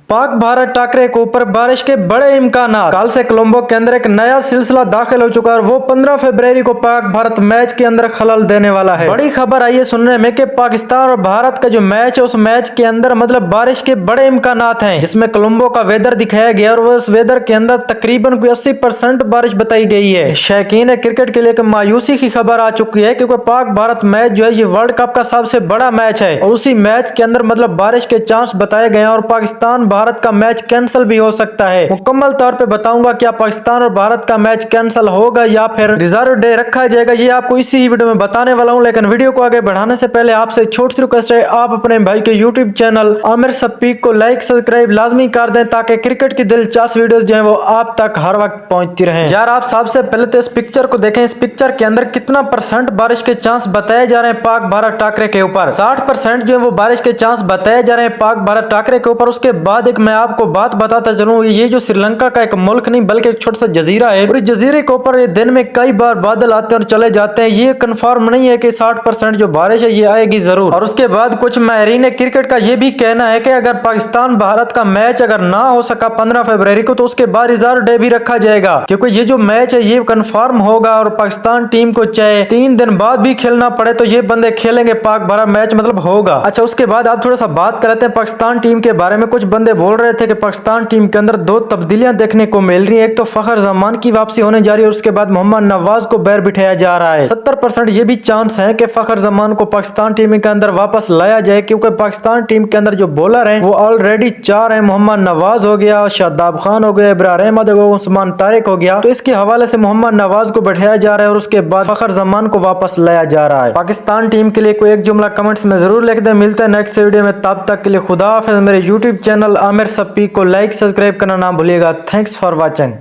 पाक भारत टाकरे के ऊपर बारिश के बड़े इम्कानात। कल से कोलंबो के अंदर एक नया सिलसिला दाखिल हो चुका है और वो 15 फरवरी को पाक भारत मैच के अंदर खलल देने वाला है। बड़ी खबर आई है सुनने में कि पाकिस्तान और भारत का जो मैच है उस मैच के अंदर मतलब बारिश के बड़े इम्कानात हैं, जिसमें कोलंबो का वेदर दिखाया गया और उस वेदर के अंदर तकरीबन कोई 80% बारिश बताई गई है। शौकीन क्रिकेट के लिए मायूसी की खबर आ चुकी है क्योंकि पाक भारत मैच जो है ये वर्ल्ड कप का सबसे बड़ा मैच है और उसी मैच के अंदर मतलब बारिश के चांस बताए गए हैं और पाकिस्तान भारत का मैच कैंसिल भी हो सकता है। मुकम्मल तौर पे बताऊंगा क्या पाकिस्तान और भारत का मैच कैंसिल होगा या फिर रिजर्व डे रखा जाएगा, ये आपको इसी वीडियो में बताने वाला हूं। लेकिन वीडियो को आगे बढ़ाने से पहले आपसे छोटी सी रिक्वेस्ट है, आप अपने भाई के यूट्यूब चैनल आमिर स्पीक को लाइक सब्सक्राइब लाजमी कर दें ताकि क्रिकेट की दिलचस्प वीडियोस जो है वो आप तक हर वक्त पहुंचती रहे। यार आप सबसे पहले तो इस पिक्चर को देखें, इस पिक्चर के अंदर कितना % बारिश के चांस बताए जा रहे हैं पाक भारत टाकरे के ऊपर। 60% जो है वो बारिश के चांस बताए जा रहे हैं पाक भारत टाकरे के ऊपर। उसके बाद एक मैं आपको बात बताता चलूं, ये जो श्रीलंका का एक मुल्क नहीं बल्कि एक छोटा सा जजीरा है और इस जजीरे के ऊपर दिन में कई बार बादल आते हैं और चले जाते हैं। ये कंफर्म नहीं है कि 60% जो बारिश है ये आएगी जरूर। और उसके बाद कुछ माहिरीन क्रिकेट का ये भी कहना है कि अगर पाकिस्तान भारत का मैच अगर ना हो सका 15 फरवरी को तो उसके बाद रिजर्व डे भी रखा जाएगा, क्योंकि ये जो मैच है ये कंफर्म होगा और पाकिस्तान टीम को चाहे 3 दिन बाद भी खेलना पड़े तो ये बंदे खेलेंगे, पाक भारत मैच मतलब होगा। अच्छा उसके बाद आप थोड़ा सा बात करते हैं पाकिस्तान टीम के बारे में। कुछ बंदे बोल रहे थे कि पाकिस्तान टीम के अंदर 2 तब्दीलियां देखने को मिल रही है, एक तो फखर जमान की वापसी होने जा रही है और उसके बाद मोहम्मद नवाज को बैर बिठाया जा रहा है। 70% ये भी चांस है कि फखर जमान को पाकिस्तान टीम के अंदर वापस लाया जाए, क्योंकि पाकिस्तान टीम के अंदर जो बॉलर हैं वो ऑलरेडी 4 हैं। मोहम्मद नवाज हो गया, शादाब खान हो गया, इब्रार अहमद हो गया, उस्मान तारिक हो गया। तो इसके हवाले से मोहम्मद नवाज को बैठाया जा रहा है और उसके बाद फखर जमान को वापस लाया जा रहा है। पाकिस्तान टीम के लिए कोई एक जुमला कमेंट्स में जरूर लिख दे। मिलते हैं नेक्स्ट वीडियो में, तब तक के लिए खुदा हाफिज़। मेरे यूट्यूब चैनल आमिर स्पीक को लाइक सब्सक्राइब करना ना भूलिएगा। Thanks for watching.